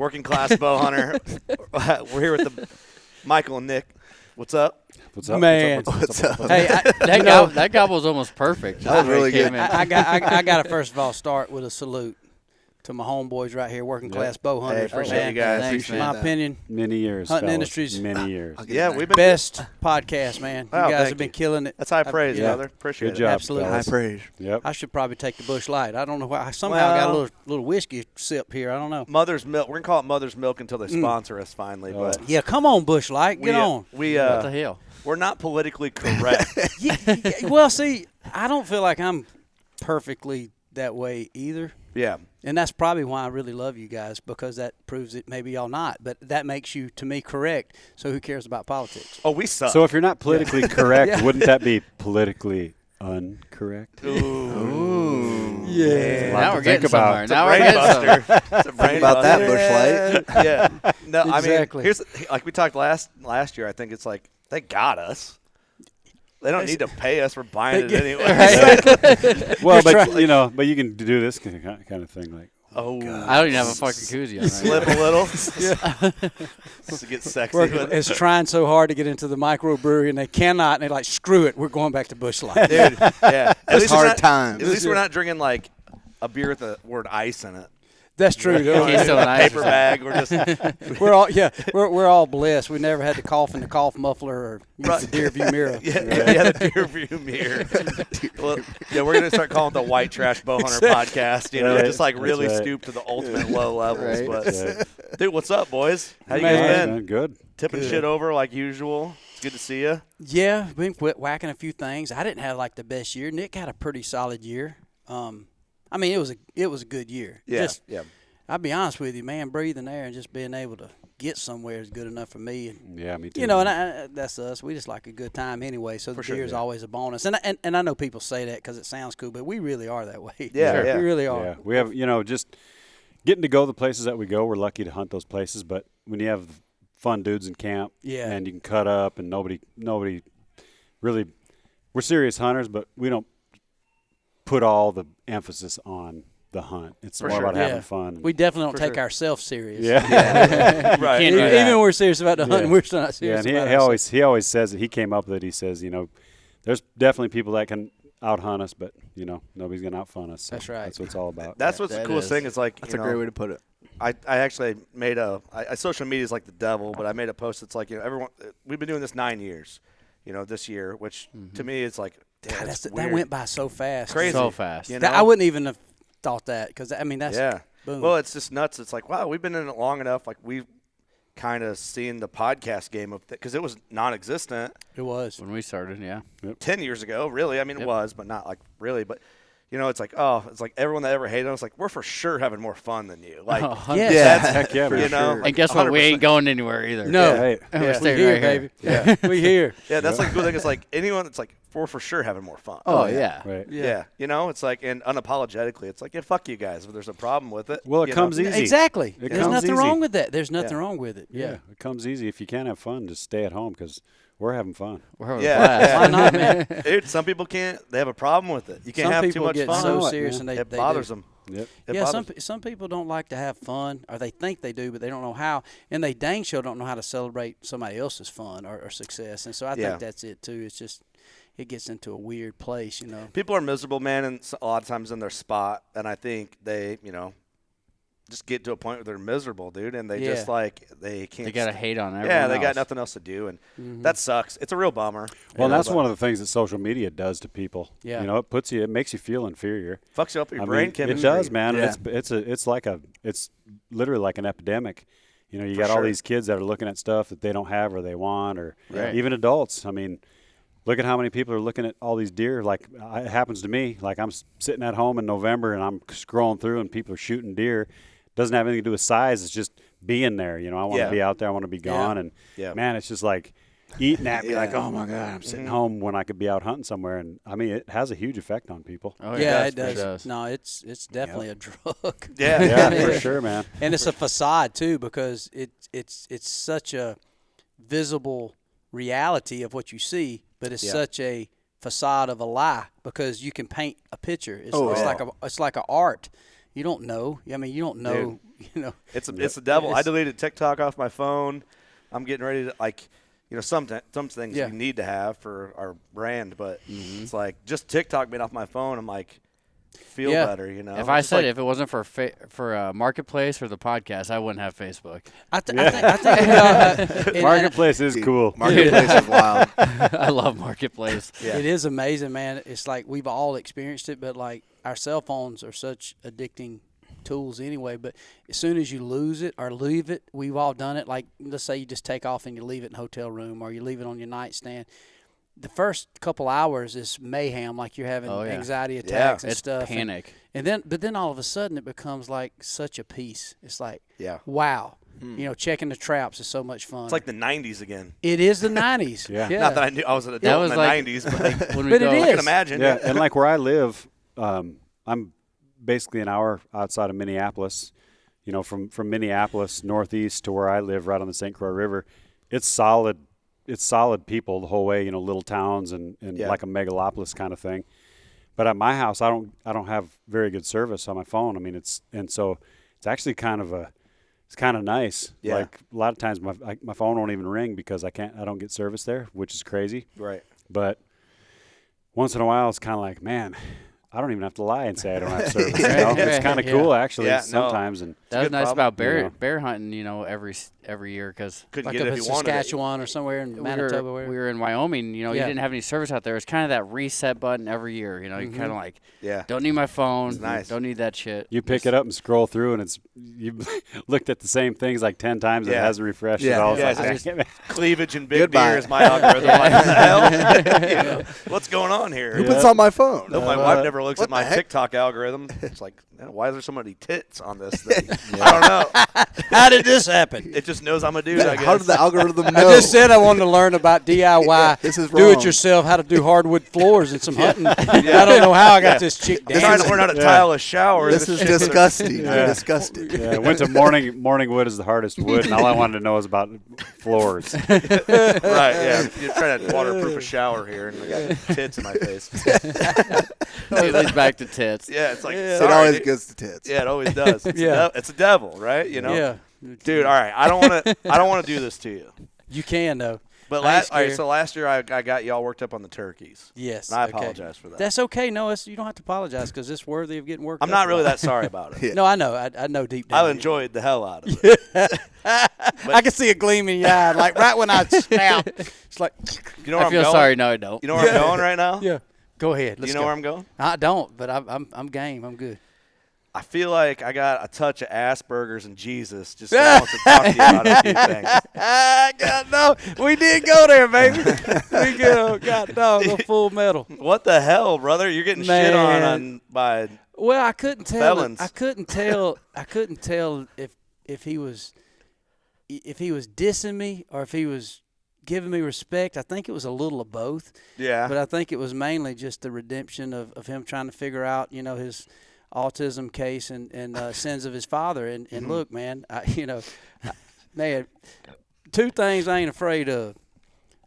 working class bow hunter. We're here with the Michael and Nick. What's up? What's up, man? What's up? Hey, That gobble was almost perfect. That was really good. I got to first of all start with a salute to my homeboys right here, working class bow hunters. Hey, appreciate you guys. Thanks, In man. my opinion, Many years, Hunting fellas. Industries. Many years. Yeah, we've been best podcast, man. Wow, You guys thank have been you. killing it. That's high praise, yeah. brother. Appreciate Good it. job, Absolutely. fellas. High praise. Yep. I should probably take the Bush Light. I don't know why. Somehow I got a Well- little whiskey sip here. I don't know. Mother's Milk. We're gonna call it Mother's Milk until they sponsor us finally. But Yeah, come on, Bush Light. Get on. What the hell? We're not politically correct. Yeah, well, see, I don't feel like I'm perfectly that way either. Yeah. And that's probably why I really love you guys, because that proves that maybe y'all not. But that makes you, to me, correct. So who cares about politics? Oh, we suck. So if you're not politically correct, Yeah. wouldn't that be politically incorrect? Ooh. Yeah. Now we're getting about. somewhere. Now we're getting somewhere. Brainbuster. It's a brain about that, buster. Bush Light. Yeah. No, Exactly. I mean, here's like we talked last year. I think it's like they got us. They don't need to pay us for buying it anyway. Well, but you can do this kind of thing, like. Oh, I don't even have a fucking koozie on right slip a little. Just to get sexy with it. It's trying so hard to get into the microbrewery, and they cannot. And they're like, screw it. We're going back to Bush Light. Dude, yeah. At least hard we're not, times. At least we're not drinking like a beer with the word ice in it. That's true. Keystone Ice Paper or bag. We're just We're all blessed. We never had to cough in the cough muffler or use the deer view mirror. yeah, the deer view mirror. Well, yeah, we're gonna start calling it the White Trash Bow Hunter podcast. You know, Right. just like That's really right. stoop to the ultimate low levels. Right. But dude, what's up, boys? How you Man. guys been? Man, good. Tipping shit over like usual. It's good to see you. Yeah, been whacking a few things. I didn't have like the best year. Nick had a pretty solid year. I mean, it was a good year. Yeah, Just, yeah. I'll be honest with you, man. Breathing air and just being able to get somewhere is good enough for me. And, Yeah, me too. you know, and that's us. We just like a good time anyway. So the sure, beer is yeah. always a bonus. And I know people say that because it sounds cool, but we really are that way. Yeah, Sure. yeah. We really are. Yeah, we have, just getting to go the places that we go. We're lucky to hunt those places, but when you have fun dudes in camp, Yeah. and you can cut up, and nobody really, we're serious hunters, but we don't put all the emphasis on the hunt. It's For more sure. about having fun. We definitely don't For take sure. ourselves serious. yeah. Right. Can't do right. that. Even when we're serious about the hunt, Yeah. we're still not Yeah, serious and about he ourselves. always says it. He came up with it. He says, there's definitely people that can out hunt us, but nobody's gonna out fun us. So That's right. That's what it's all about. That's what's the That coolest is. thing is like That's you a know, great way to put it. I actually made social media is like the devil, but I made a post that's like everyone we've been doing this 9 years, this year, which to me is like damn, God, it's that weird. went by so fast. Crazy. So fast. You That- know? I wouldn't even have thought that because that's Yeah. boom. Well, it's just nuts. It's like wow, we've been in it long enough. Like we've kind of seen the podcast game of because it was non-existent it was. When we started, yeah. 10 years ago. Really, I mean it Yep. was, but not like really. But it's like it's like everyone that ever hated us. Like we're for sure having more fun than you. Like Yes. Yeah. Heck yeah, you man. know. And like guess what? We 100%. ain't going anywhere either. No. Right. We're Yeah. We staying here, right here. baby. We here. Yeah, that's like the cool thing. It's like anyone that's like we're for sure having more fun. Oh, yeah. Right. Yeah. It's like, and unapologetically, it's like, yeah, fuck you guys. If there's a problem with it. Well, it you comes know. easy. Exactly. It There's comes nothing easy. wrong with that. There's nothing Yeah. wrong with it. Yeah. It comes easy. If you can't have fun, just stay at home because we're having fun. We're having Yeah. a blast. Why not, man? Dude, some people can't. They have a problem with it. You can't Some have too people much get fun. so know it, serious man. and they it they bothers do. them. Yep. It Yeah, bothers some people don't like to have fun, or they think they do, but they don't know how, and they dang sure don't know how to celebrate somebody else's fun or success. And so I Yeah. think that's it too. It's just it gets into a weird place. People are miserable, man, and a lot of times in their spot. And I think they, just get to a point where they're miserable, dude, and they Yeah. just like they can't. They got to hate on everyone Yeah, they got else. nothing else to do, and that sucks. It's a real bummer. Well, that's one of the things that social media does to people. Yeah. It makes you feel inferior. Fucks you up your I brain mean, chemistry. it does, man. Yeah. It's literally like an epidemic. You got all sure. these kids that are looking at stuff that they don't have or they want, or Right. even adults. I mean, look at how many people are looking at all these deer. Like it happens to me. Like I'm sitting at home in November and I'm scrolling through and people are shooting deer. Doesn't have anything to do with size. It's just being there. I want Yeah. to be out there. I want to be gone. And Yeah. man, it's just like eating at me. Yeah. Like, oh my God, I'm sitting home when I could be out hunting somewhere. And I mean, it has a huge effect on people. Oh, Yeah, it it does. does. No, it's definitely a drug. Yeah. Yeah, for sure, man. And it's a facade too, because it's such a visible reality of what you see, but it's Yeah. such a facade of a lie because you can paint a picture. It's, Oh, it's yeah. like it's like an art. You don't know. I mean, you don't know. You know, It's the devil. I It's- deleted TikTok off my phone. I'm getting ready to some things Yeah. we need to have for our brand, but Mm-hmm. it's like just TikTok being off my phone. I'm like, feel Yeah. better, you know. If I It's said like, if it wasn't for Marketplace or the podcast, I wouldn't have Facebook. I think and Marketplace is cool. Marketplace is wild. I love Marketplace. Yeah. It is amazing, man. It's like we've all experienced it, but like our cell phones are such addicting tools anyway. But as soon as you lose it or leave it, we've all done it. Like let's say you just take off and you leave it in a hotel room or you leave it on your nightstand. The first couple hours is mayhem, like you're having Oh, yeah. anxiety attacks and It's stuff. panic. But then all of a sudden it becomes like such a peace. It's like, yeah, wow, you know, checking the traps is so much fun. it's like the '90s again. it is the 90s. Yeah. Not that I knew I was an That adult was in the like- '90s, but When we But go, it I can is. imagine. Yeah, and like where I live, I'm basically an hour outside of Minneapolis. You know, from Minneapolis northeast to where I live, right on the St. Croix River, it's solid. It's solid people the whole way. You know, little towns and Yeah. like a megalopolis kind of thing. But at my house, I don't have very good service on my phone. I mean, so it's actually it's kind of nice. Yeah. Like a lot of times my phone won't even ring because I don't get service there, which is crazy. Right. But once in a while, it's kind of like, man, I don't even have to lie and say I don't have service. Right, You know? It's right, kind of yeah. cool, actually, Yeah, no. sometimes. And that was good nice problem. about bear You know. bear hunting. You know, every year because Couldn't Like get up it in if you wanted it. Saskatchewan or somewhere in Manitoba. we were in Wyoming. You know, Yeah. you didn't have any service out there. It's kind of that reset button every year. You know, you kind of like Yeah. don't need my phone. It's nice. Don't need that shit. you pick it up and scroll through, and you've looked at the same things like 10 times, and it Yeah. hasn't refreshed Yeah. at all. Yeah, It's it's like, Cleavage and big Goodbye. deer is my algorithm. Like, what the hell? You know, what's going on here? Who puts on my phone? No, my wife never looks what at my the heck? TikTok algorithm. It's like, man, why is there so many tits on this thing? I don't know. How did this happen? It just knows I'm a dude, I guess. How did the algorithm know? I just said I wanted to learn about DIY, This is do it wrong. yourself, how to do hardwood floors and some hunting. I don't know how I got this chick I'm trying to dancing. learn how to tile a shower. This is disgusting. Yeah. I'm disgusted. yeah, I went to morning wood is the hardest wood, and all I wanted to know was about floors. Right, yeah. You're trying to waterproof a shower here, and I got tits in my face. It leads back to tits. Yeah, it's like, It sorry, always dude. goes to tits. Yeah, it always does. It's, Yeah. it's a devil, right? You know? Yeah. Dude, all right. I don't want to do this to you. You can, though. But I ain't all right, scared. so last year I got y'all worked up on the turkeys. Yes. And I okay. apologize for that. That's okay. No, you don't have to apologize because it's worthy of getting worked I'm up not really about. that sorry about it. Yeah. No, I know. I know deep down. I enjoyed the hell out of it. I can see a gleam in your eye. Like right when I snap, it's like, You know where I I'm feel going? sorry. No, I don't. You know where I'm going right now? yeah, go ahead. Let's You know go. where I'm going? I don't, but I'm game. I'm good. I feel like I got a touch of Asperger's and Jesus. Just wants to talk to you about a few things. God, no, we did go there, baby. We got go full metal. What the hell, brother? You're getting shit on Man. by Well, I couldn't tell. Felons. I couldn't tell if he was dissing me or if he was giving me respect. I think it was a little of both. yeah. But I think it was mainly just the redemption of him trying to figure out, his autism case and sins of his father. And look, man, man, two things I ain't afraid of: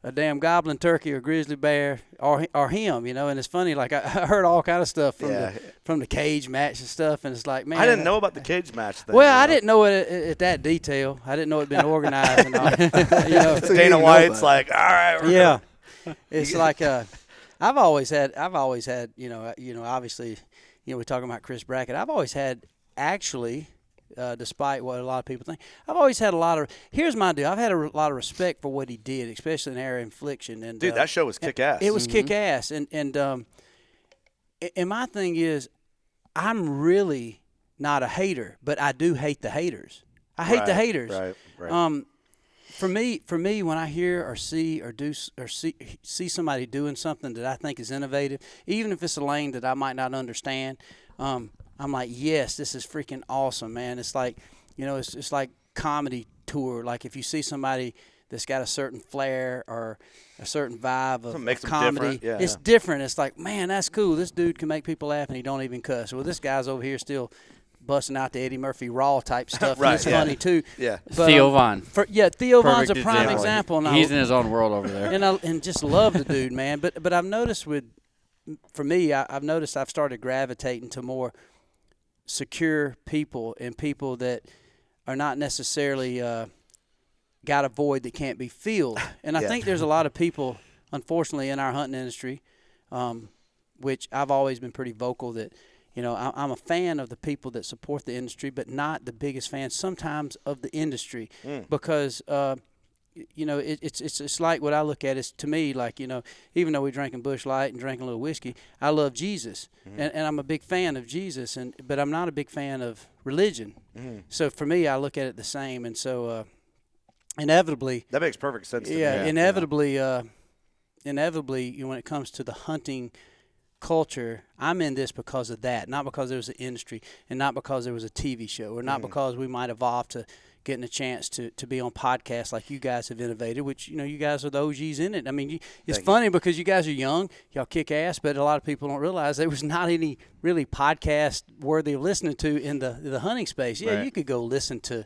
a damn goblin turkey or grizzly bear or him. And it's funny. Like I heard all kind of stuff from the cage match and stuff, and it's like, man, I didn't know about the cage match thing. Well, I didn't know it at that detail. I didn't know it'd been organized and all. So you Dana know White's about like, all right. we're Yeah, it's like I've always had obviously we're talking about Chris Brackett. I've always had actually, despite what a lot of people think, I've always had a lot of. Here's my deal. I've had a lot of respect for what he did, especially in Air Infliction. And Dude, that show was kick ass. it was kick ass, and my thing is, I'm really not a hater, but I do hate the haters. I hate the haters. Right. For me, when I hear or see or see somebody doing something that I think is innovative, even if it's a lane that I might not understand, I'm like, yes, this is freaking awesome, man. It's like, it's like comedy tour. Like if you see somebody that's got a certain flair or a certain vibe of makes them comedy, different. Yeah. it's different. It's like, man, that's cool. This dude can make people laugh and he don't even cuss. Well, this guy's over here still busting out the Eddie Murphy Raw type stuff. Right, And it's yeah. funny too. Yeah. But, Theo Von. Theo Von's a Perfect prime example. And He's in his own world over there. and just love the dude, man. But I've noticed I've noticed I've started gravitating to more secure people and people that are not necessarily got a void that can't be filled. And I Yeah. think there's a lot of people, unfortunately, in our hunting industry, which I've always been pretty vocal that, I'm a fan of the people that support the industry, but not the biggest fan sometimes of the industry because, it's like what I look at is, to me, like, even though we're drinking Busch Light and drinking a little whiskey, I love Jesus, and I'm a big fan of Jesus, but I'm not a big fan of religion. So for me, I look at it the same, and so inevitably, That makes perfect sense. To yeah, me. inevitably, when it comes to the hunting culture, I'm in this because of that, not because there was an industry and not because there was a TV show or not because we might evolve to getting a chance to be on podcasts like you guys have innovated, which, you guys are the OGs in it. I mean, it's funny because you guys are young, y'all kick ass, but a lot of people don't realize there was not any really podcast worthy of listening to in the hunting space. Yeah, Right. you could go listen to,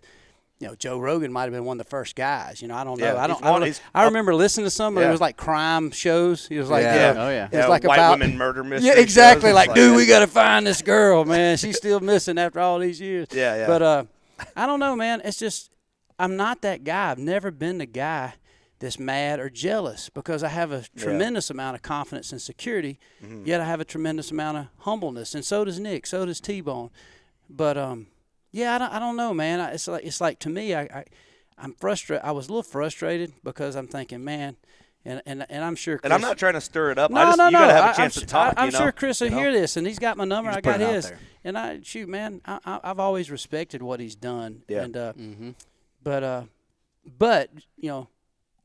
Joe Rogan might have been one of the first guys. I don't Yeah, know. I remember listening to some, but it Yeah. was like crime shows. It was like, Yeah. Oh, yeah. it was like white about women murder mystery. yeah, exactly. shows. Like, It's dude, we got to find this girl, man. She's still missing after all these years. Yeah, yeah. But I don't know, man. It's just I'm not that guy. I've never been the guy that's mad or jealous because I have a tremendous amount of confidence and security, yet I have a tremendous amount of humbleness, and so does Nick, so does T-Bone. But I don't know, man. It's like to me, I'm frustrated. I was a little frustrated because I'm thinking, man, and I'm sure. Chris, And I'm not trying to stir it up. No, I just, no, you no. gotta have a chance to talk. I'm sure Chris will hear this, and he's got my number. You I just put got it out his, there. and man, I've always respected what he's done. Yeah. And but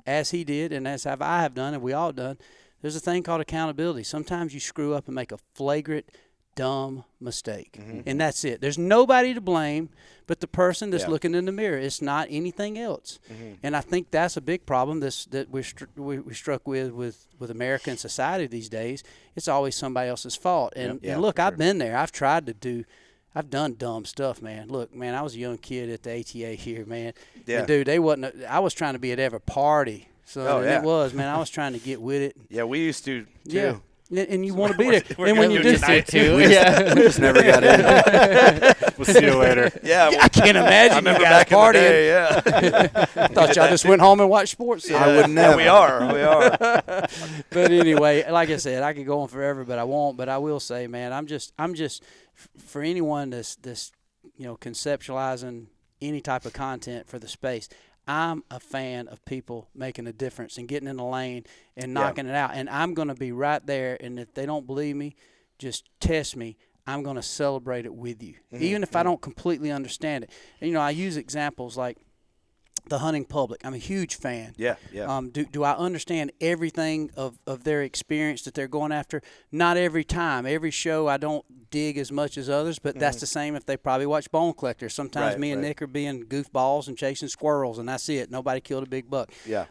as he did, and as I have done, and we all done, there's a thing called accountability. Sometimes you screw up and make a flagrant, dumb mistake, and that's it. There's nobody to blame but the person that's looking in the mirror. It's not anything else. And I think that's a big problem that we're struck with American society these days. It's always somebody else's fault. And look, I've been there. I've done dumb stuff, man. Look, man, I was a young kid at the ATA here, man. Yeah. And dude, I was trying to be at every party. So it was, man. I was trying to get with it. Yeah, we used to too. Yeah. And you want to be there. we're And when gonna you do do tonight. Too. We just never got in. We'll see you later. Yeah, I can't imagine I remember you guys back in the partying. day. Yeah, I thought y'all just went home and watched sports. I would Yeah, never. we are. But anyway, like I said, I could go on forever, but I won't. But I will say, man, I'm just for anyone that's conceptualizing any type of content for the space. I'm a fan of people making a difference and getting in the lane and knocking it out. And I'm going to be right there. And if they don't believe me, just test me. I'm going to celebrate it with you, even if I don't completely understand it. And, I use examples like the hunting public. I'm a huge fan. Yeah, yeah. Do I understand everything of their experience that they're going after? Not every time. Every show I don't dig as much as others, but that's the same if they probably watch Bone Collector. Sometimes Right, me and right. Nick are being goofballs and chasing squirrels, and that's it. Nobody killed a big buck. Yeah.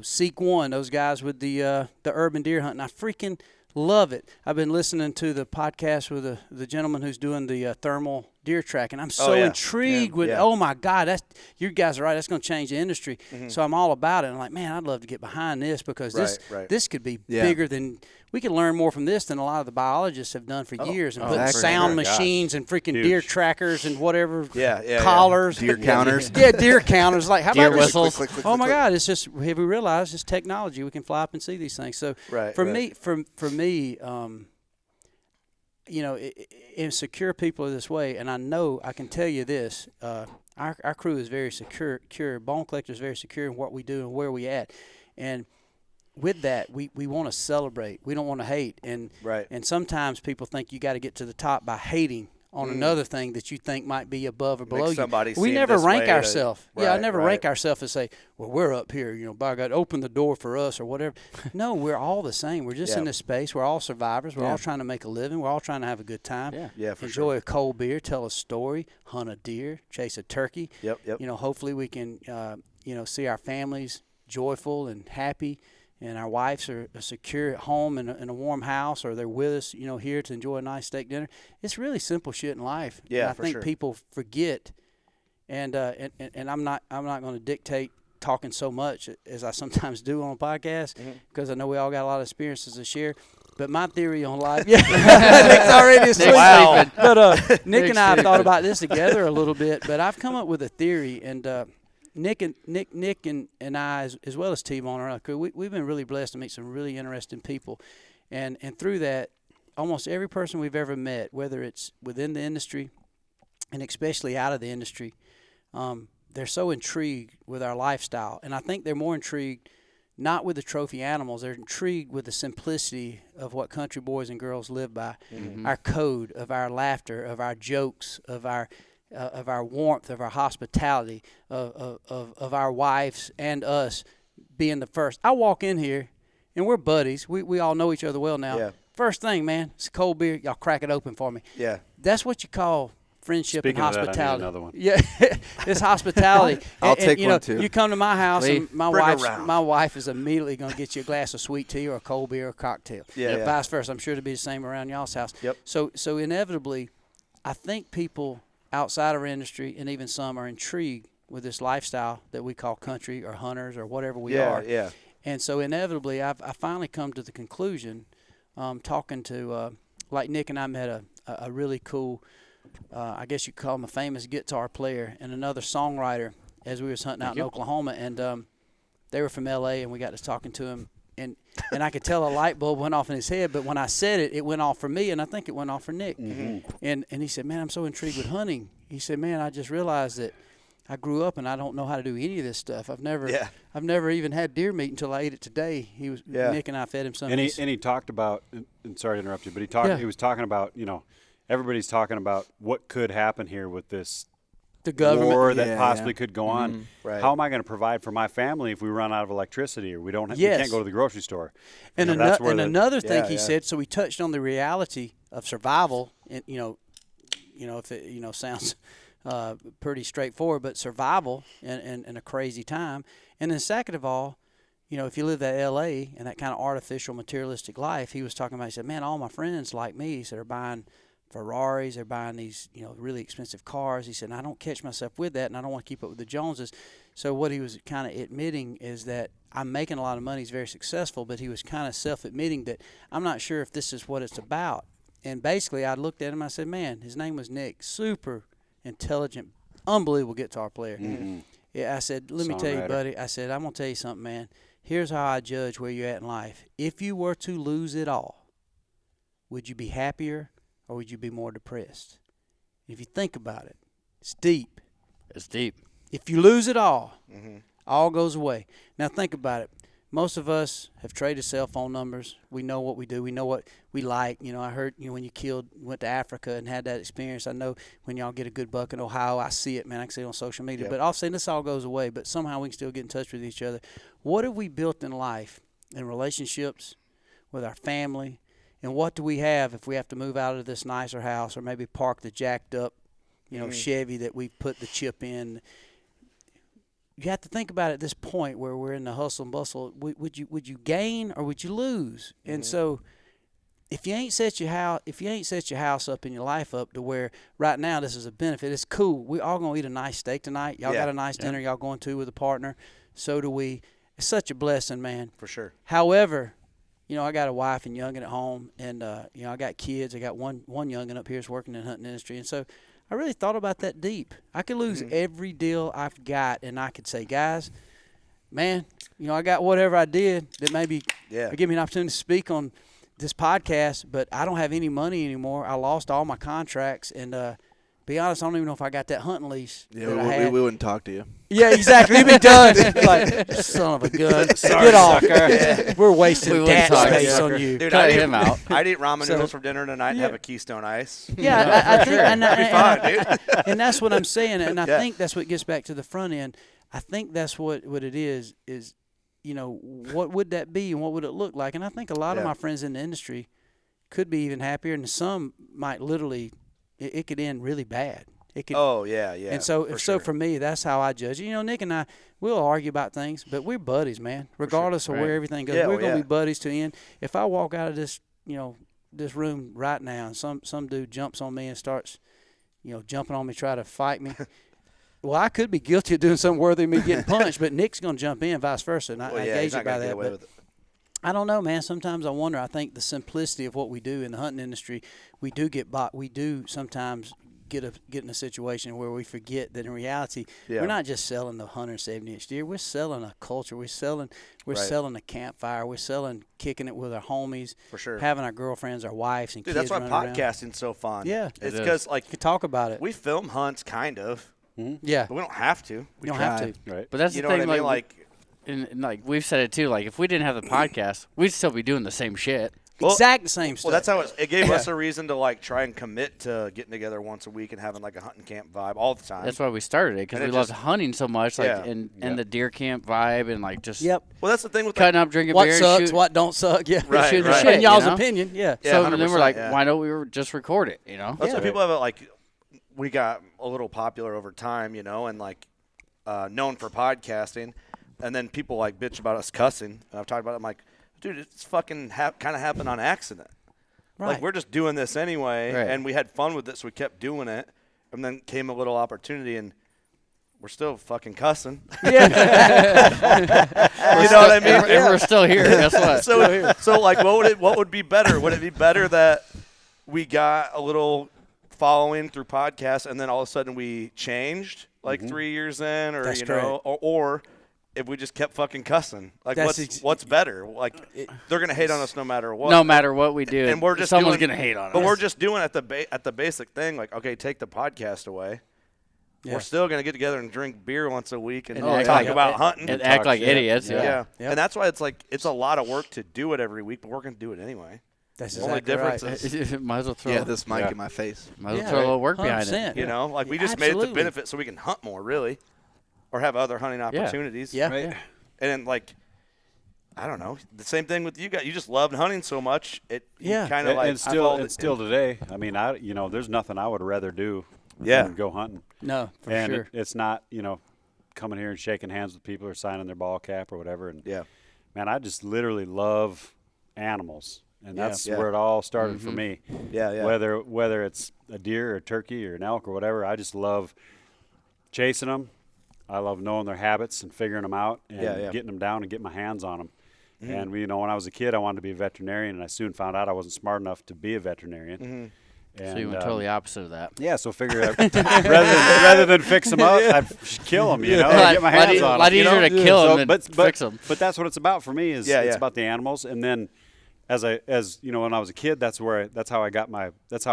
Seek One, those guys with the urban deer hunting. I freaking love it. I've been listening to the podcast with the gentleman who's doing the thermal deer tracking. I'm so yeah. intrigued with. Yeah. Oh my God, you guys are right. That's going to change the industry. So I'm all about it. I'm like, man, I'd love to get behind this because Right. this could be Yeah. bigger than. We could learn more from this than a lot of the biologists have done for years, and putting exactly. sound Oh, gosh. machines and freaking Huge. deer trackers and whatever Yeah. collars, Deer counters. Yeah, deer counters. Like how Deer about this? whistles. Click, click, click, Oh my click. God! It's just have we realized it's technology. We can fly up and see these things. So Right, for right. me, for me, and secure people are this way. And I know I can tell you this: our crew is very secure. Bone Collector is very secure in what we do and where we at. And with that, we want to celebrate. We don't want to hate. And Right. and sometimes people think you got to get to the top by hating on another thing that you think might be above or below somebody you. We seem never this rank way to- ourselves. I Right, never right. rank ourselves and say, well, we're up here, by God, open the door for us or whatever. No, we're all the same. We're just Yeah. in this space. We're all survivors. We're all trying to make a living. We're all trying to have a good time. Yeah. Yeah, for Enjoy sure. a cold beer, tell a story, hunt a deer, chase a turkey. Yep. Hopefully we can, see our families joyful and happy, and our wives are secure at home in a warm house, or they're with us, here to enjoy a nice steak dinner. It's really simple shit in life. Yeah, and I for think sure. people forget, and I'm not going to dictate talking so much as I sometimes do on a podcast because I know we all got a lot of experiences to share. But my theory on life, yeah, Nick's already asleep. Wow. But Nick and I have Nick's thought about this together a little bit. But I've come up with a theory, and Nick and I, as well as T-Bone, our crew, we've been really blessed to meet some really interesting people, and through that, almost every person we've ever met, whether it's within the industry, and especially out of the industry, they're so intrigued with our lifestyle, and I think they're more intrigued not with the trophy animals. They're intrigued with the simplicity of what country boys and girls live by, our code of our laughter, of our jokes, of our warmth, of our hospitality, of our wives and us being the first. I walk in here, and we're buddies. We all know each other well now. Yeah. First thing, man, it's a cold beer. Y'all crack it open for me. Yeah. That's what you call friendship Speaking and of that, I need hospitality. another one. Yeah, it's hospitality. I'll and, take you know, one, too. You come to my house, and my Bring her around. wife is immediately going to get you a glass of sweet tea or a cold beer or a cocktail. Yeah, yeah. Vice versa. I'm sure it'll be the same around y'all's house. Yep. So inevitably, I think people outside our industry and even some are intrigued with this lifestyle that we call country or hunters or whatever we are. Yeah. And so inevitably, I finally come to the conclusion, talking to, like Nick and I met a really cool, I guess you could call him a famous guitar player and another songwriter as we was hunting out in Oklahoma. And they were from L.A., and we got to talking to him. And I could tell a light bulb went off in his head, but when I said it, it went off for me, and I think it went off for Nick. And he said, man, I'm so intrigued with hunting. He said, man, I just realized that I grew up and I don't know how to do any of this stuff. I've never even had deer meat until I ate it today. Nick and I fed him some. And he talked about, and sorry to interrupt you, but he was talking about, everybody's talking about what could happen here with this the government war that possibly could go on. Right. How am I going to provide for my family if we run out of electricity or we Yes. can't go to the grocery store? And, that's where another thing he yeah. said, so he touched on the reality of survival, and if it sounds pretty straightforward, but survival in a crazy time. And then second of all, if you live that L.A. and that kind of artificial materialistic life, he was talking about, he said, man, all my friends like me, he said, are buying Ferraris, they're buying these, really expensive cars. He said, and I don't catch myself with that, and I don't want to keep up with the Joneses. So what he was kind of admitting is that I'm making a lot of money, he's very successful, but he was kind of self-admitting that I'm not sure if this is what it's about. And basically I looked at him, I said, man, his name was Nick, super intelligent, unbelievable guitar player. Yeah, I said, let me tell you, buddy, I said, I'm going to tell you something, man. Here's how I judge where you're at in life. If you were to lose it all, would you be happier or would you be more depressed? If you think about it, it's deep. It's deep. If you lose it all goes away. Now think about it. Most of us have traded cell phone numbers. We know what we do. We know what we like. I heard when you went to Africa and had that experience. I know when y'all get a good buck in Ohio, I see it, man. I can see it on social media. Yep. But all of a sudden, this all goes away. But somehow we can still get in touch with each other. What have we built in life, in relationships, with our family? And what do we have if we have to move out of this nicer house or maybe park the jacked up, Chevy that we put the chip in? You have to think about it at this point where we're in the hustle and bustle. Would you gain or would you lose? And so, if you ain't set your house up and your life up to where right now this is a benefit, it's cool. We all gonna eat a nice steak tonight. Y'all got a nice dinner. Y'all going to with a partner. So do we. It's such a blessing, man. For sure. However, I got a wife and youngin at home, and I got kids. I got one youngin up here is working in the hunting industry, and so I really thought about that deep. I could lose every deal I've got, and I could say, guys, man, I got whatever I did that maybe give me an opportunity to speak on this podcast, but I don't have any money anymore. I lost all my contracts, and be honest, I don't even know if I got that hunting lease that I had. We wouldn't talk to you. Yeah, exactly. You'd be done. Like, son of a gun. Get off. Yeah. We're wasting We wouldn't dad talk space to on you. Dude, Cut him out. I'd eat ramen So- noodles for dinner tonight and have a Keystone Ice. Yeah, I think, That'd be fine, dude. and that's what I'm saying, and I Yeah. think that's what gets back to the front end. I think that's what it is what would that be and what would it look like? And I think a lot of Yeah. my friends in the industry could be even happier, and some might literally, it could end really bad. It could. Oh, yeah. And so, for me, that's how I judge it. Nick and I, we'll argue about things, but we're buddies, man. Regardless of Right. where everything goes, Yeah, we're gonna yeah. be buddies to the end. If I walk out of this, this room right now, and some dude jumps on me and starts, jumping on me, try to fight me. Well, I could be guilty of doing something worthy of me getting punched, but Nick's gonna jump in, vice versa, and I Well, yeah, gauge he's it not by gonna get that. away But with it. I don't know, man. Sometimes I wonder. I think the simplicity of what we do in the hunting industry, we do sometimes get in a situation where we forget that in reality, Yeah. we're not just selling the 170-inch deer. We're selling a culture. We're selling Right. a campfire. We're selling kicking it with our homies, For sure. having our girlfriends, our wives, and Dude, kids that's why running around. podcasting's so fun. Yeah. It's It because like You can talk about it. we film hunts kind of, Yeah, but we don't have to. you don't have to. Right. But that's You the know thing. what I mean? Like, And like we've said it too. Like if we didn't have the podcast, we'd still be doing the same shit. Well- Exact same stuff. well, that's how it gave us a reason to like try and commit to getting together once a week and having like a hunting camp vibe all the time. That's why we started it because And we it loved just- hunting so much. Like Yeah. and the deer camp vibe and like just Yep. Well, that's the thing with like, cutting up, drinking What beer, sucks, shooting. what don't suck. Yeah, Right, shooting the right. shit. In y'all's You know? opinion. Yeah. Yeah, so then we're 100%, like, yeah. why don't we just record it? You know? That's Yeah. why people have it like we got a little popular over time, you know, and like known for podcasting, and then people like bitch about us cussing. And I've talked about it. I'm like, dude, it's fucking kind of happened on accident. Right. Like we're just doing this anyway, Right. and we had fun with it, so we kept doing it. And then came a little opportunity, and we're still fucking cussing. You know what I mean? And we're still here. Guess what? So like, what would be better? Would it be better that we got a little following through podcasts, and then all of a sudden we changed like 3 years in, or That's you know, or if we just kept fucking cussing? Like, That's what's better? Like, they're gonna hate on us no matter what. no matter what we do, and we're just someone's doing, gonna hate on us. But we're just doing at the basic thing. Like, okay, take the podcast away. Yeah. We're still gonna get together and drink beer once a week and, And act talk like- about hunting. and act like shit. idiots. yeah. Yeah. Yep. And that's why it's like it's a lot of work to do it every week, but we're gonna do it anyway. That's The only exactly difference right. is, Might as well throw. Yeah, this mic Yeah. in my face. might as well Yeah, throw a little work behind it. 100%. you know, like we Yeah, just made it absolutely. the benefit so we can hunt more, really, or have other hunting opportunities. Yeah. Right. Yeah. And then, like, I don't know, the same thing with you guys. You just loved hunting so much, Yeah. kind of And, like and still today. I mean, there's nothing I would rather do Yeah. than go hunting. No, for And sure. it's not, coming here and shaking hands with people or signing their ball cap or whatever. And Yeah. man, I just literally love animals, and that's Yeah. where it all started for me. Yeah. Whether it's a deer or a turkey or an elk or whatever, I just love chasing them. I love knowing their habits and figuring them out and Yeah. getting them down and getting my hands on them. And when I was a kid, I wanted to be a veterinarian, and I soon found out I wasn't smart enough to be a veterinarian. And, So you went totally opposite of that. yeah, so figure out rather than fix them up, I'd kill them. Get my hands on lot them. easier to kill them than but fix them. But that's what it's about for me. Is Yeah, it's yeah. about the animals, and then as when I was a kid, that's how I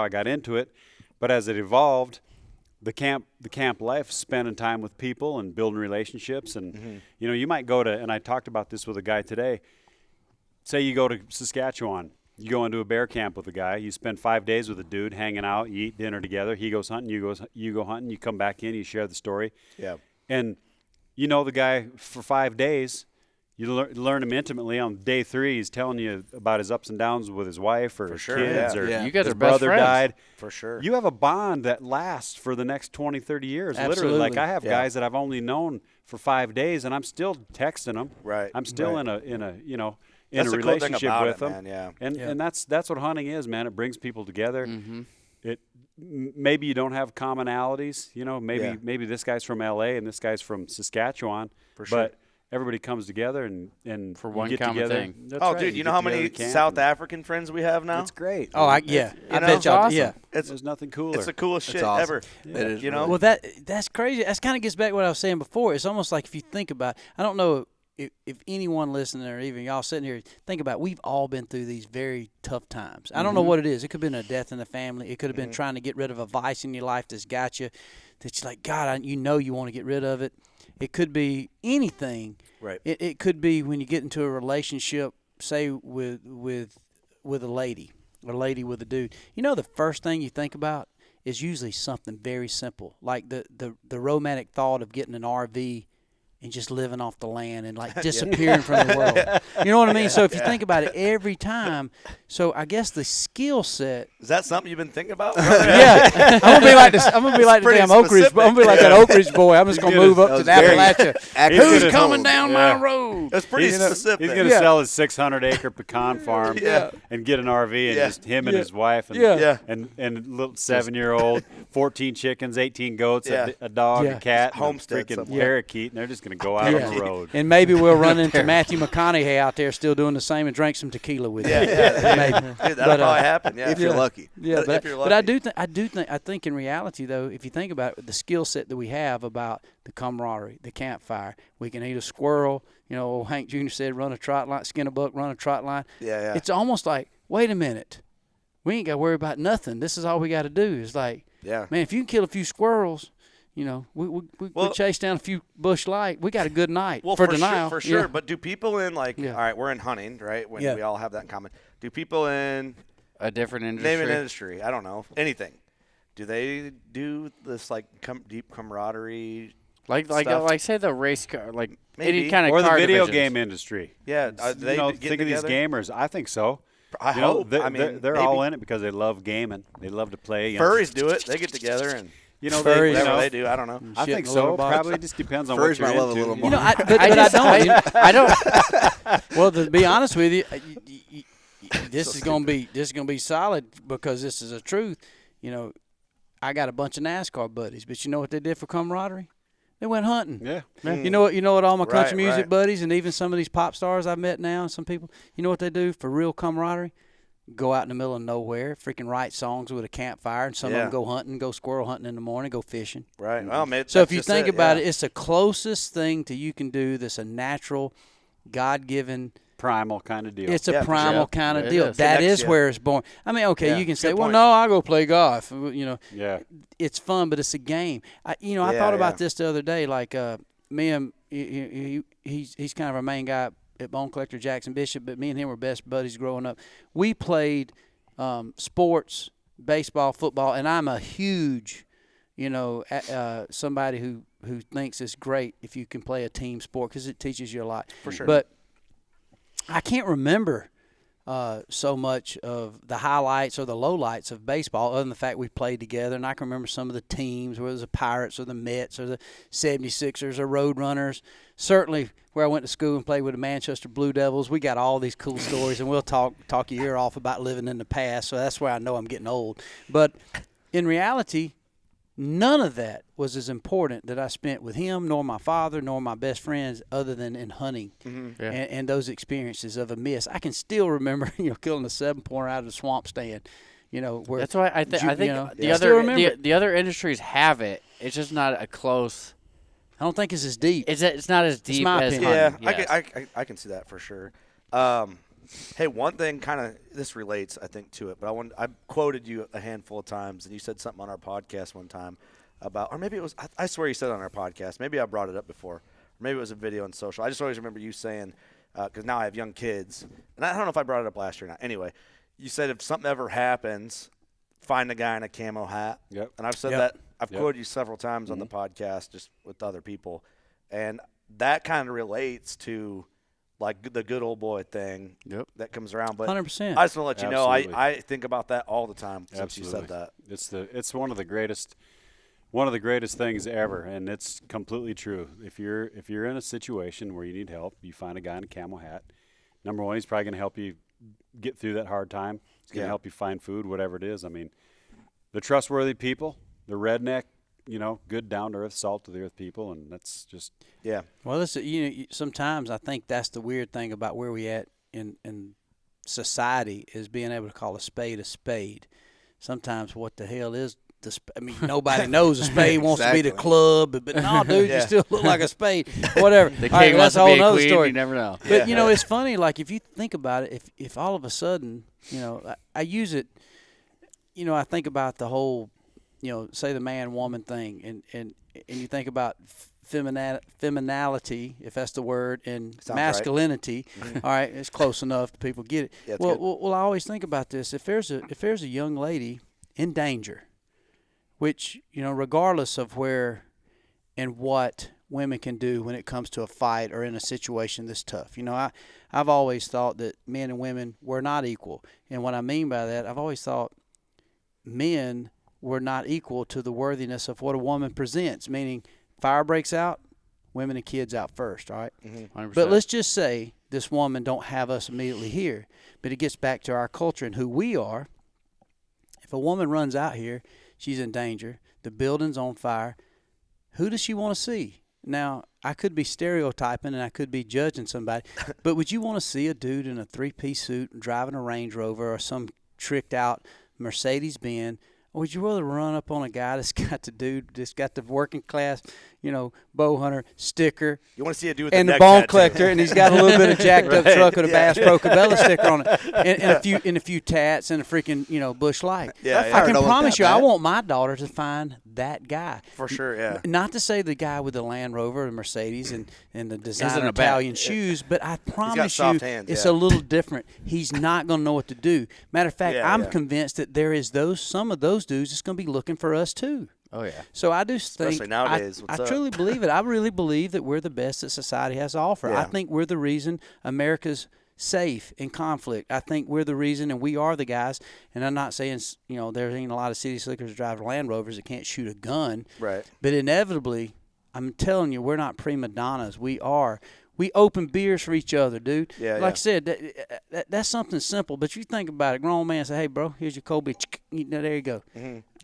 got into it. But as it evolved, the camp life, spending time with people and building relationships, and you might go to, and I talked about this with a guy today. Say you go to Saskatchewan. You go into a bear camp with a guy. You spend 5 days with a dude, hanging out. You eat dinner together. He goes hunting. You go hunting. You come back in. You share the story. Yeah. And you know the guy for 5 days. You learn him intimately. On day 3, he's telling you about his ups and downs with his wife or his sure, kids yeah. or Yeah. You guys his are best brother friends. died. For sure. You have a bond that lasts for the next 20, 30 years. Literally, Absolutely. like I have Yeah. guys that I've only known for 5 days, and I'm still texting them. Right, I'm still right. in a That's the cool thing relationship about with it, them. man, yeah. And that's what hunting is, man. It brings people together. Maybe you don't have commonalities. Yeah. Maybe this guy's from L.A. and this guy's from Saskatchewan. For sure. But everybody comes together and For you one get common together. thing. That's Oh, right. dude, you know get how together many to camp South and- African friends we have now? It's great. Oh, I man. yeah. I you know, bet it's y'all. awesome. Yeah. There's nothing cooler. It's the coolest shit awesome. ever. It is You know? Well, that's crazy. That kind of gets back to what I was saying before. It's almost like if you think about, I don't know if anyone listening or even y'all sitting here think about, we've all been through these very tough times. I don't know what it is. It could have been a death in the family. It could have been trying to get rid of a vice in your life that's got you, that you're like, God, you want to get rid of it. It could be anything. Right. It could be when you get into a relationship, say with a lady with a dude. The first thing you think about is usually something very simple, like the romantic thought of getting an RV and just living off the land and like disappearing from the world. You know what I mean? So if you think about it every time, so I guess the skill set. Is that something you've been thinking about? Yeah, I'm gonna be like this. I'm gonna be like the pretty damn Oak Ridge. I'm gonna be like that Oak Ridge boy. I'm just gonna move up to the Appalachia. Who's Who's coming down my road? That's pretty He's specific. He's going to sell his 600-acre pecan farm Yeah. and get an RV and Yeah. just him and his wife and Yeah. and little 7-year-old, 14 chickens, 18 goats, Yeah. a dog, Yeah. a cat, and a Homestead freaking somewhere. parakeet, and they're just going and go out on the road. And maybe we'll run into Matthew McConaughey out there still doing the same and drink some tequila with him. Maybe. Dude, that'll But, probably happen. Yeah, If you're lucky. Yeah, If but, you're but I lucky. think in reality though, if you think about it, the skill set that we have about the camaraderie, the campfire, we can eat a squirrel. You know, old Hank Jr. said, run a trot line, skin a buck, run a trot line. Yeah. It's almost like, wait a minute, we ain't got to worry about nothing. This is all we got to do. It's like, Yeah. man, if you can kill a few squirrels, you know, we Well- chase down a few bush light. We got a good night Well, for for denial. sure, for sure. Yeah. But do people in like, Yeah. all right, we're in hunting, right? When Yeah. we all have that in common. Do people in A different industry. name an industry? I don't know anything. Do they do this like deep camaraderie? Like stuff? say the race car, like Maybe. any kind of Or the car video divisions. game industry. Yeah, they you know, get think of these together? gamers. I think so. I You know, hope. they're, I mean, they're maybe. all in it because they love gaming. They love to play. You know. Furries do it. They get together and You know, Furries. they, you whatever know, they do. I don't know. I Shit think in a so. litter box. Probably just depends on Furries what might you're love it a into. little You more. know, but I I just- don't. I don't. Well, to be honest with you, this is gonna be solid because this is a truth. You know, I got a bunch of NASCAR buddies, but you know what they did for camaraderie? They went hunting. Yeah. You know what? You know what? All my country Right, music right. buddies and even some of these pop stars I've met now, and some people, you know what they do for real camaraderie? Go out in the middle of nowhere, freaking write songs with a campfire, and some of Yeah. them go hunting, go squirrel hunting in the morning, go fishing. Right. Well, maybe So that's if you just think about yeah. it, it's the closest thing to you can do that's a natural, God-given. Primal kind of deal. It's a Yeah, for sure. primal Yeah, kind of it deal. is. That Connects is you. where it's born. I mean, okay, Yeah, you can say, good well, point. no, I'll go play golf. You know, yeah. it's fun, but it's a game. I Yeah, thought about yeah. this the other day. Like me and he's kind of our main guy at Bone Collector, Jackson Bishop, but me and him were best buddies growing up. We played sports, baseball, football, and I'm a huge, somebody who thinks it's great if you can play a team sport because it teaches you a lot. For sure. But I can't remember so much of the highlights or the lowlights of baseball other than the fact we played together. And I can remember some of the teams, whether it was the Pirates or the Mets or the 76ers or Roadrunners. Certainly where I went to school and played with the Manchester Blue Devils, we got all these cool stories, and we'll talk your ear off about living in the past. So that's where I know I'm getting old. But in reality, none of that was as important that I spent with him, nor my father, nor my best friends, other than in hunting Yeah. and those experiences of a miss. I can still remember, killing a 7-pointer out of the swamp stand. Where That's why I think the I still other remember. the other industries have it. It's just not a close. I don't think it's as deep. It's not as deep my as opinion. Yeah, hunting. Yes. I can see that for sure. Hey, one thing kind of this relates, I think, to it, but I quoted you a handful of times, and you said something on our podcast one time about, or maybe it was, I swear you said it on our podcast. Maybe I brought it up before, or maybe it was a video on social. I just always remember you saying, because now I have young kids, and I don't know if I brought it up last year or not. Anyway, you said if something ever happens, find a guy in a camo hat. Yep. And I've said Yep. that. I've Yep. quoted you several times on the podcast just with other people. And that kind of relates to like the good old boy thing Yep. that comes around. But 100%. I just want to let you know, Absolutely. I think about that all the time since Absolutely. you said that. It's one of the greatest things ever, and it's completely true. If you're in a situation where you need help, you find a guy in a camel hat. Number one, he's probably going to help you get through that hard time. He's going to Yeah. help you find food, whatever it is. I mean, they're trustworthy people. They're redneck, good down to earth, salt to the earth people, and that's just Yeah. Well, listen, sometimes I think that's the weird thing about where we at in society is being able to call a spade a spade. Sometimes what the hell is nobody knows a spade wants to be the Exactly. club, but no, dude, Yeah. you still look like a spade. Whatever. The All right, king that's wants a to whole be a nother queen. story. You never know. But it's funny. Like if you think about it, if all of a sudden, I use it. I think about the whole, say the man-woman thing, and you think about femininity, if that's the word, and Sounds right. masculinity. All right, it's close enough that people get it. Yeah, it's well, good. well, I always think about this. If there's a young lady in danger, which regardless of where and what women can do when it comes to a fight or in a situation that's tough. I've always thought that men and women were not equal. And what I mean by that, I've always thought men were not equal to the worthiness of what a woman presents, meaning fire breaks out, women and kids out first, all right? 100%. But let's just say this woman don't have us immediately here, but it gets back to our culture and who we are. If a woman runs out here, she's in danger, the building's on fire, who does she want to see? Now, I could be stereotyping and I could be judging somebody, but would you want to see a dude in a 3-piece suit driving a Range Rover or some tricked out Mercedes-Benz? Or would you rather run up on a guy that's got the working class, bow hunter sticker You want to see a dude with and a the neck bone tattoo. collector, and he's got a little bit of jacked up Right. truck with a Bass Pro Cabela sticker on it, and a few tats and a freaking Bush Light. Yeah, I yeah. can don't want promise that, you, I Matt. want my daughter to find that guy. For sure, yeah. Not to say the guy with the Land Rover, the Mercedes, and the designer a bad- Italian shoes, but I promise you, soft hands, it's yeah. a little different. He's not going to know what to do. Matter of fact, Yeah, I'm yeah. convinced that there is some of those dudes that's going to be looking for us too. Oh yeah. So I do think, Especially nowadays, I what's up? truly believe it. I really believe that we're the best that society has to offer. I Yeah. think we're the reason America's safe in conflict. I think we're the reason, and we are the guys. And I'm not saying, there ain't a lot of city slickers that drive Land Rovers that can't shoot a gun. Right. But inevitably, I'm telling you, we're not prima donnas. We are. We open beers for each other, dude. Yeah, like yeah. I said, that's something simple. But you think about it, grown man say, "Hey, bro, here's your cold beer." There you go.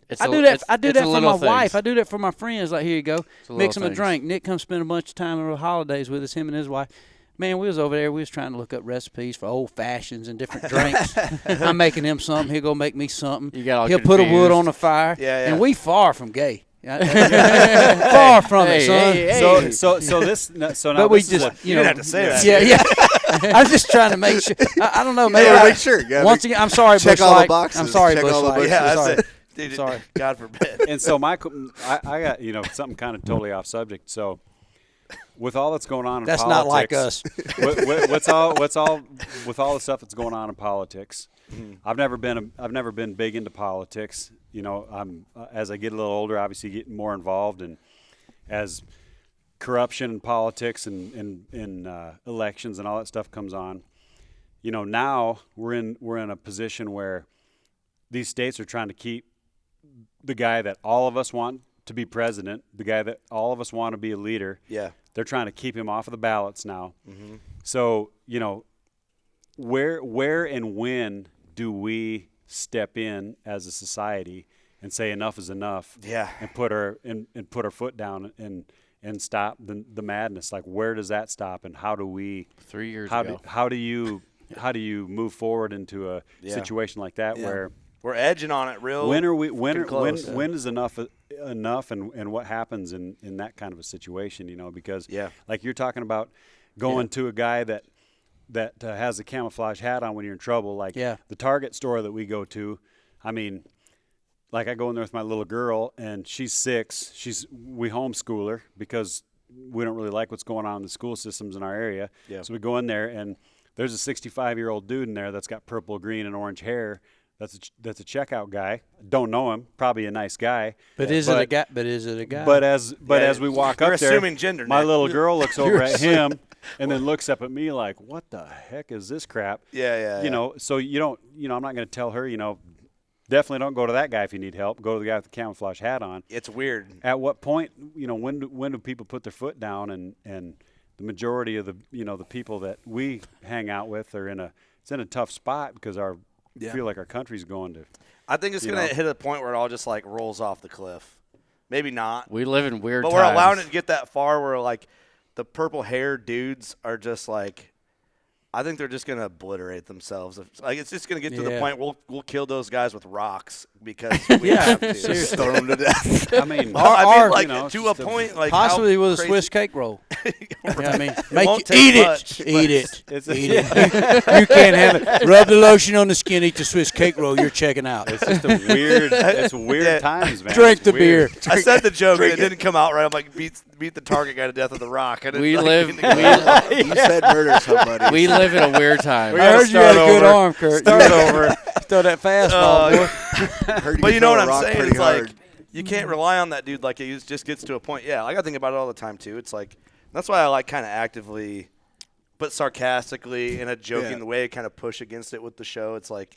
It's I a- do that. it's- I do it's that the for little my wife. things. I do that for my friends. Like, here you go, the mix little them a things. drink. Nick come spend a bunch of time on the holidays with us. Him and his wife. Man, we was over there. We was trying to look up recipes for old fashions and different drinks. I'm making him something. He'll go make me something. You got all He'll put a wood confused. on the fire. Yeah, yeah. And we far from gay. Far from it, Hey, son. hey, hey. So this so now But we this is just, a- You didn't have to say that. Yeah. I'm just trying to make sure. I don't know. Maybe gotta I- make sure. You gotta Once make- again, I'm sorry, check Bush all the Light. boxes. I'm sorry, Check Bush all the Light. boxes. Yeah, I'm that's sorry. it. Dude, Sorry. God forbid. and so I got something kind of totally off subject. So with all that's going on in That's politics, not like us. what's all with all the stuff that's going on in politics. I've never been big into politics. I'm as I get a little older, obviously getting more involved, and as corruption in politics and elections and all that stuff comes on, now we're in a position where these states are trying to keep the guy that all of us want to be president, the guy that all of us want to be a leader. Yeah. They're trying to keep him off of the ballots now. So, where and when do we step in as a society and say enough is enough? Yeah. And put our foot down and stop the madness. Like, where does that stop, and how do we 3 years how ago. how do you move forward into a Yeah. situation like that Yeah. where We're edging on it real. when close. when is enough and what happens in that kind of a situation, because Yeah. like you're talking about going to a guy that has a camouflage hat on when you're in trouble, like Yeah. the Target store that we go to. I mean, like I go in there with my little girl and she's 6. We homeschool her because we don't really like what's going on in the school systems in our area. Yeah. So we go in there and there's a 65-year-old dude in there that's got purple, green, and orange hair. That's a checkout guy. Don't know him. Probably a nice guy. But is it a guy? But is it a guy? But as we walk You're up there, assuming gender, my Nick. little girl looks over at him and then looks up at me like, "What the heck is this crap?" Yeah. So you don't. I'm not going to tell her. Definitely don't go to that guy if you need help. Go to the guy with the camouflage hat on. It's weird. At what point, when do people put their foot down and the majority of the people that we hang out with are in a tough spot because feel like our country's going to. I think it's going to hit a point where it all just like rolls off the cliff. Maybe not. We live in weird But times. we're allowing it to get that far where like the purple haired dudes are just like, I think they're just going to obliterate themselves. Like it's just going to get to the Yeah. point we'll kill those guys with rocks because we have to. seriously. Stone them to death. I mean, I mean, like it's to a just point, like how possibly with a crazy- Swiss cake roll. You know what I mean? Make won't you take eat much, it. but Eat it. it's Eat it. You can't have it. Rub the lotion on the skin. Eat the Swiss cake roll. You're checking out. It's just a weird. It's weird Yeah. times, man. Drink It's the weird. beer. I said the joke, and it Drink it. didn't come out right. I'm like, beat the target guy to death with a rock. I didn't, We like, live mean to go out. You said murder somebody. we live in a weird time. We I gotta heard you had a start good over. arm, Kurt. Start over. Throw that fastball, boy. Heard But you know throw what a I'm rock saying? pretty It's like hard. you can't rely on that dude. Like it just gets to a point. Yeah, like I think about it all the time too. It's like that's why I like kind of actively, but sarcastically in a joking Yeah. way, kind of push against it with the show. It's like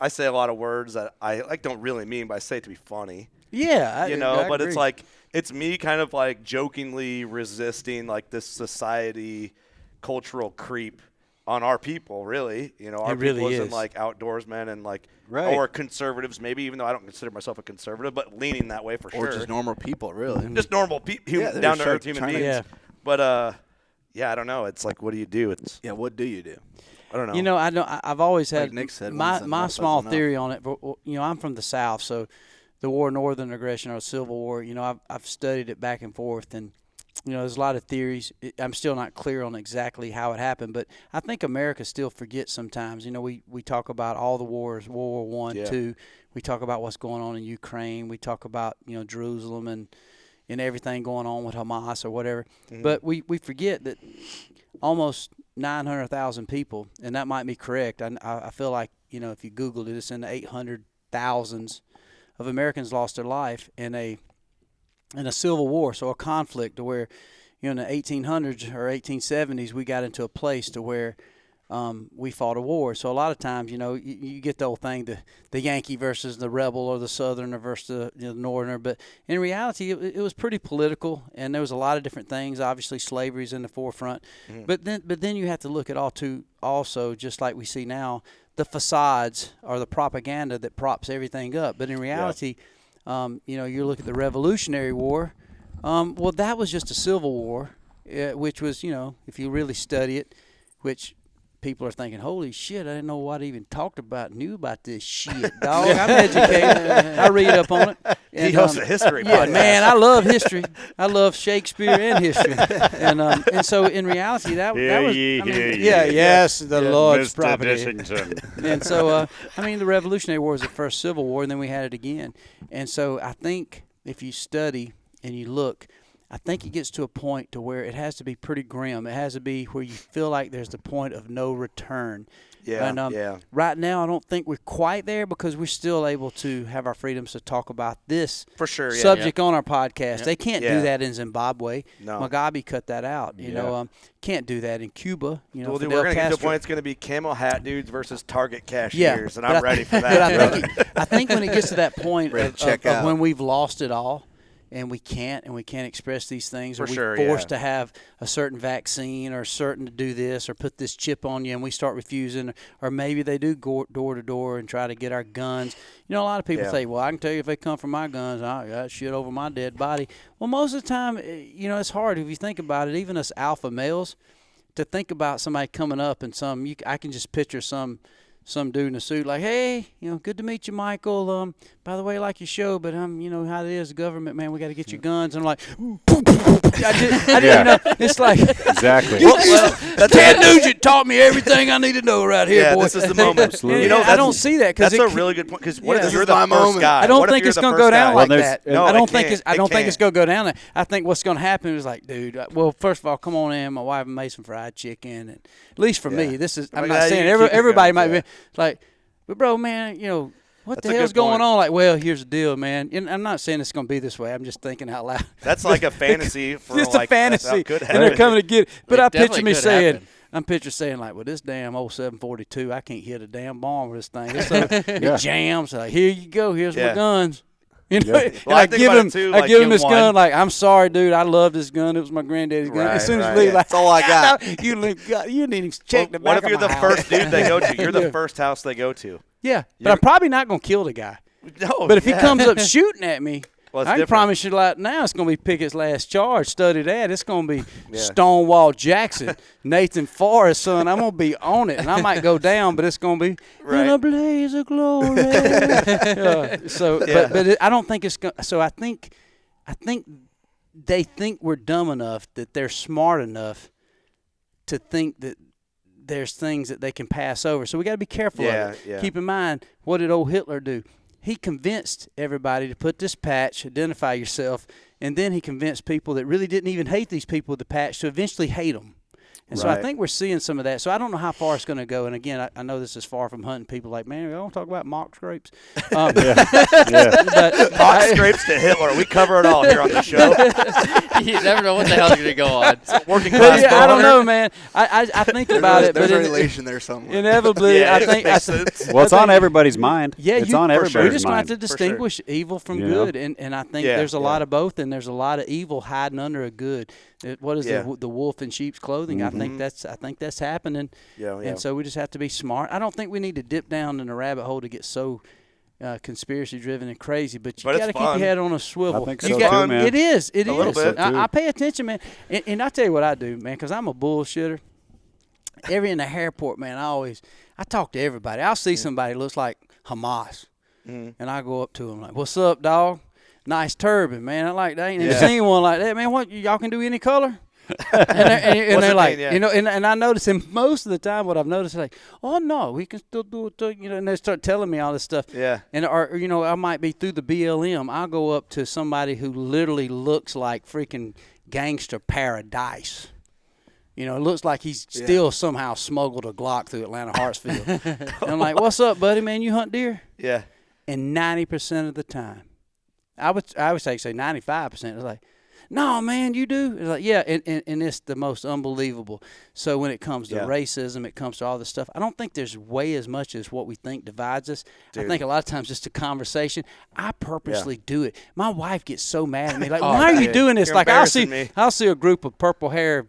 I say a lot of words that I like don't really mean, but I say it to be funny. Yeah, You know, but it's like it's me kind of like jokingly resisting like this society cultural creep on our people, really. You know, our really people isn't is. like outdoorsmen and like Right. or conservatives, maybe, even though I don't consider myself a conservative, but leaning that way for Or sure. just normal people, really. Just normal people, Yeah, they're down to sure earth human trying to- beings. Yeah. But yeah, I don't know. It's like, what do you do? It's Yeah, what do you do? I don't know. You know, I've always had Like Nick said, my one's not small enough. theory on it. But, you know, I'm from the South, so the war, Northern aggression or Civil War. You know, I've studied it back and forth, and you know, there's a lot of theories. I'm still not clear on exactly how it happened, but I think America still forgets sometimes. You know, we talk about all the wars, World War I, Yeah. II. We talk about what's going on in Ukraine. We talk about, you know, Jerusalem and everything going on with Hamas or whatever. But we forget that almost 900,000 people, and that might be correct. I feel like, you know, if you Googled it, it's in the 800,000s of Americans lost their life in a civil war, so a conflict to where, you know, in the 1800s or 1870s, we got into a place to where we fought a war. So a lot of times, you know, you get the old thing, the Yankee versus the rebel or the Southerner versus the, you know, the Northerner. But in reality, it was pretty political, and there was a lot of different things. Obviously, slavery's in the forefront. But then you have to look at also, just like we see now, the facades or the propaganda that props everything up. But in reality, you know, you look at the Revolutionary War. Well, that was just a civil war, which was, you know, if you really study it, which people are thinking, holy shit, I didn't know what I even knew about this shit, dog. I'm educated. I read up on it. he hosts a history Yeah, podcast. man, I love history. I love Shakespeare and history. And so in reality, that was, I mean, yes, the Lord's property. And so, I mean, the Revolutionary War was the first Civil War, and then we had it again. And so I think if you study and you look, I think it gets to a point to where it has to be pretty grim. It has to be where you feel like there's the point of no return. Yeah, And yeah. right now, I don't think we're quite there because we're still able to have our freedoms to talk about this For sure, yeah. subject on our podcast. They can't Yeah. do that in Zimbabwe. No. Mugabe cut that out. You know, can't do that in Cuba. You know, Well, dude, Fidel we're going to get to a Castro. point it's going to be camel hat dudes versus Target Yeah, cashiers, and but I'm ready for But that. I brother. think, I think when it gets to that point Ready of, to check of out. when we've lost it all, and we can't express these things, For or we're sure, forced yeah. to have a certain vaccine or certain to do this or put this chip on you, and we start refusing, or maybe they do go door to door and try to get our guns. You know, a lot of people Yeah. say, well, I can tell you if they come for my guns, I got shit over my dead body. Well, most of the time, you know, it's hard if you think about it, even us alpha males, to think about somebody coming up and I can just picture some dude in a suit like, hey, you know, good to meet you, Michael. By the way, I like your show, but you know how it is, the government, man, we got to get your guns. And I'm like, I didn't know. It's like, Exactly. Ted Nugent taught me everything I need to know right here, Yeah, boy. this is the moment. Absolutely. You know, I don't see that because That's a really good point. Because what Yeah. if This you're is the my first moment. guy? I don't What if think you're it's the going to first go down guy? like Well, that. No, I it don't think can't. I It don't think it's can't. going to go down there. I think what's going to happen is like, dude, well, first of all, come on in. My wife made some fried chicken. And at least for me, this is. I'm Like, not you saying can keep your everybody guns, might yeah. be like, but bro, man, you know. What That's the a hell's good going point. on? Like, well, here's the deal, man. And I'm not saying it's going to be this way. I'm just thinking out loud. That's like a fantasy for Just like a fantasy, That's how it could and they're happen. coming to get it. But It I picture definitely me could saying, happen. I'm picture saying like, well, this damn old 742, I can't hit a damn bomb with this thing. It jams. Like, here you go. Here's my Yeah. guns. You know, and Well, I I think give about him, it too, I like, give him you this won. gun. Like, I'm sorry, dude. I love this gun. It was my granddaddy's gun. Right, As soon as right. you leave, like, That's all I got. you didn't even check the What back if you're of my the house. first dude they go to? You're the Yeah. first house they go to. Yeah, but You're- I'm probably not gonna kill the guy. No, But if he yeah. comes up shooting at me, Well, it's I can different. promise you, like now, it's gonna be Pickett's last charge. Study that. It's gonna be Stonewall Jackson, Nathan Forrest, son. I'm gonna be on it, and I might go down, but it's gonna be in Right. a blaze of glory. So, Yeah. but I don't think it's gonna. So I think they think we're dumb enough that they're smart enough to think that there's things that they can pass over. So we got to be careful Yeah, of it. yeah. Keep in mind, what did old Hitler do? He convinced everybody to put this patch, identify yourself, and then he convinced people that really didn't even hate these people with the patch to eventually hate them. And so I Right. think we're seeing some of that. So I don't know how far it's going to go. And again, I know this is far from hunting people like, man, we don't talk about mock scrapes. Yeah. But Mock scrapes to Hitler. We cover it all here on the show. You never know what the hell's going to go on. Working but class. yeah, I don't voter. know, man. I think about it, There's but a relation there somewhere. inevitably, Yeah, I it think makes sense. Well, it's on everybody's mind. Yeah, it's you, on for everybody's sure. We're just going mind. to have to For sure. distinguish evil from You know? good, and I think Yeah, there's a yeah. lot of both, and there's a lot of evil hiding under a good. What is Yeah. the wolf in sheep's clothing? I think that's happening. Yeah, yeah. And so we just have to be smart. I don't think we need to dip down in a rabbit hole to get so conspiracy driven and crazy. But you But it's got to keep fun. your head on a swivel. I think You so got- too, man. It is. It A is. little bit. I pay attention, man. And I tell you what I do, man, because I'm a bullshitter. In the airport, man, I talk to everybody. I'll see somebody that looks like Hamas, and I go up to them like, "What's up, dog? Nice turban, man. I like that. I ain't never seen one like that, man. What, y'all can do any color?" and they're What's it like, mean? Yeah. you know, and I notice, and most of the time, what I've noticed is like, "Oh no, we can still do it," too," you know, and they start telling me all this stuff. Yeah. And or you know, I might be through the BLM. I'll go up to somebody who literally looks like freaking Gangster Paradise. You know, it looks like he's still somehow smuggled a Glock through Atlanta Hartsfield. And I'm like, "What's up, buddy? Man, you hunt deer?" Yeah. And 90% of the time, I would say 95%. It's like, "No, man, you do." It's like, yeah, and it's the most unbelievable. So when it comes to racism, it comes to all this stuff. I don't think there's way as much as what we think divides us. I think a lot of times just a conversation. I purposely do it. My wife gets so mad at me, like, "Why are you doing this?" You're Like embarrassing me. I'll see a group of purple hair,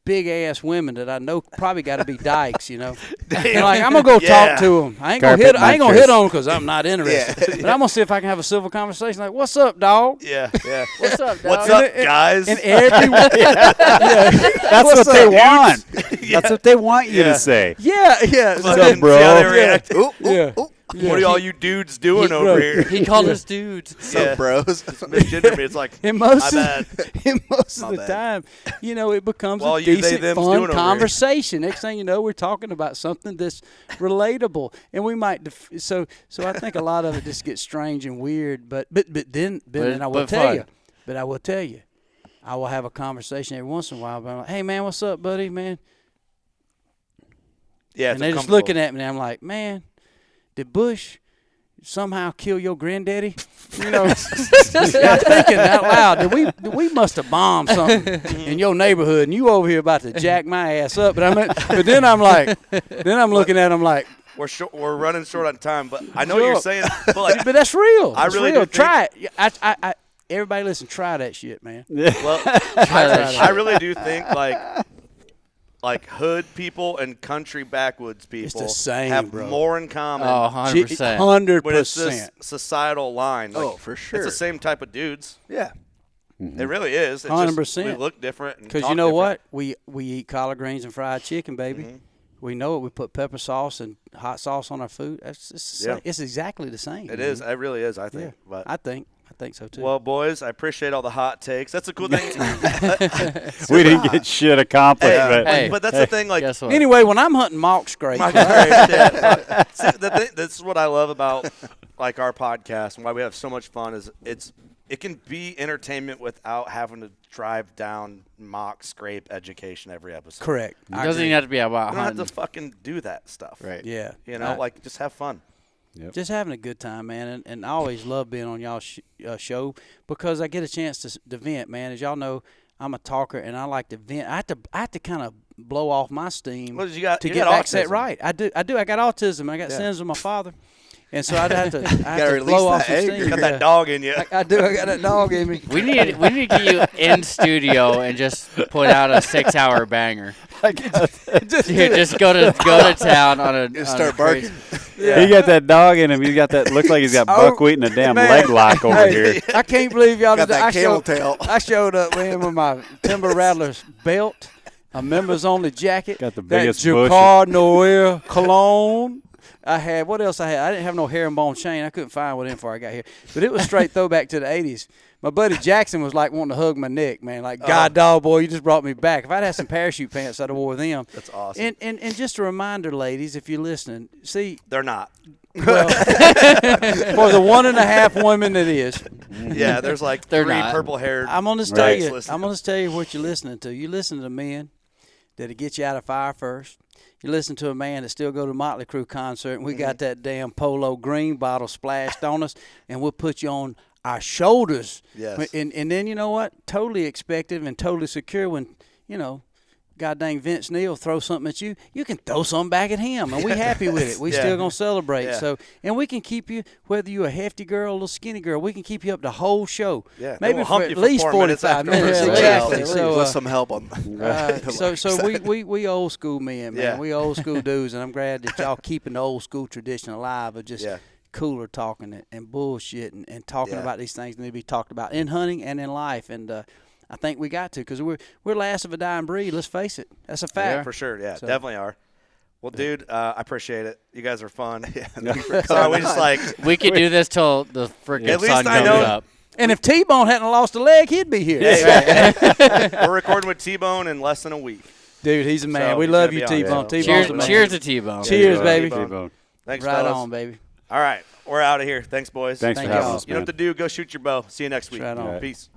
big ass women that I know probably got to be dykes, you know. And like, I'm gonna go talk to them. I ain't gonna Carpet hit on mattress. them because I'm not interested. But I'm gonna see if I can have a civil conversation. Like, "What's up, dog?" Yeah. Yeah. What's up, dog? What's up, guys? And everyone, That's what they want. That's what they want you Yeah. to say. yeah. Fucking up, see bro? how they Yeah. react. Ooh, ooh, Yeah. ooh. What are all you dudes doing over here? He called us dudes. What's up, bros? Misgender me. It's like, And most my of, bad. and most My of the bad. time, you know, it becomes Well, a you, they, decent, them's fun doing over here. conversation. Next thing you know, we're talking about something that's relatable, and we might. So I think a lot of it just gets strange and weird. But then and I will but tell fun. you. But I will tell you, I will have a conversation every once in a while. But I'm like, "Hey, man, what's up, buddy, man?" Yeah, And they're just looking at me, and I'm like, "Man, did Bush somehow kill your granddaddy?" You know, I'm thinking out loud. We must have bombed something in your neighborhood, and you over here about to jack my ass up. But then I'm like, looking at him like, We're running short on time, but I know what you're Sure. saying. But like, but that's real. I It's really real. do Try it. I everybody listen. Try that shit, man. well, I really do think like hood people and country backwoods people the same, have bro. more in common. Oh, 100%. 100%. But it's this societal line. Like, Oh, for sure. It's the same type of dudes. Yeah. It really is. It's 100%. Just, we look different. Because Because you know what? We eat collard greens and fried chicken, baby. Mm-hmm. We know it. We put pepper sauce and hot sauce on our food. It's the same. It's exactly the same. It is. It really is, I think. Yeah. But I think so too. well, boys, I appreciate all the hot takes. That's a cool thing. We didn't get shit accomplished, Hey, but Hey. but that's the thing. Like, Guess what? anyway, when I'm hunting mock scrape, My God, yeah. See, this is what I love about like our podcast and why we have so much fun is it can be entertainment without having to drive down mock scrape education every episode. correct. It doesn't even have to be about You don't have hunting. to fucking do that stuff. Right. Yeah. You know, like just have fun. Just having a good time, man, and I always love being on y'all's show because I get a chance to vent, man. As y'all know, I'm a talker and I like to vent. I have to kind of blow off my steam What did you got? to You get got back set autism. right. I do. I got autism. I got sins with my father, and so I have to release blow off that some anger. steam. Got that dog in you. I do. I got that dog in me. We need to get you in studio and just put out a 6-hour banger. Just go to town on a Just on start a barking. he got that dog in him. He's got that. Looks like he's got buckwheat and a damn man. leg lock over Hey, here. I can't believe y'all Got did that camel tail. I showed up, man, with my Timber Rattlers belt, a members only jacket, Got the that biggest bush. Jacquard Noir cologne. I had what else I had? I didn't have no herringbone chain. I couldn't find one before I got here, but it was straight throwback to the '80s. My buddy Jackson was like wanting to hug my neck, man. Like, God, dog, boy, you just brought me back. If I'd had some parachute pants, I'd have wore them. That's awesome. And just a reminder, ladies, if you're listening, see, They're not. well, for the 1.5 women that is, Yeah, there's like They're 3 not. purple-haired. I'm gonna tell Right. you. Listening. I'm gonna tell you what you're listening to. You listen to men that'll get you out of fire first. You listen to a man that still go to Motley Crue concert, and we got that damn Polo green bottle splashed on us, and we'll put you on our shoulders. Yes. And then you know what? Totally expected and totally secure when, you know, God dang Vince Neil throw something at you, you can throw something back at him, and we happy with it. We Yeah. still gonna celebrate. Yeah. So, and we can keep you, whether you a hefty girl, a little skinny girl, we can keep you up the whole show. Yeah. Maybe We'll for hump at you for least 4 minutes 45 minutes. afterwards. Exactly. Yeah, So, with some help on. so we old school men, man. Yeah. We old school dudes, and I'm glad that y'all keeping the old school tradition alive of just Yeah. cooler talking and bullshit and talking Yeah. about these things that need to be talked about in hunting and in life. And I think we got to, because we're last of a dying breed. Let's face it, that's a fact. For sure. Yeah, So- definitely are. Well, dude, I appreciate it. You guys are fun. Yeah. Sorry, we just like We could do this till the freaking At least sun I comes know- up. And if T-Bone hadn't lost a leg, he'd be here. we're recording with T-Bone in less than a week. Dude, he's a man. So we he's love gonna you, be on. T-Bone. Yeah. T-Bone's Cheers, a man. cheers to T-Bone. Cheers, baby. T-Bone. Thanks, Right fellas. on, baby. All right, we're out of here. Thanks, boys. Thanks Thank for having y'all. us, You know man. what to do. Go shoot your bow. See you next week. Right on. Peace.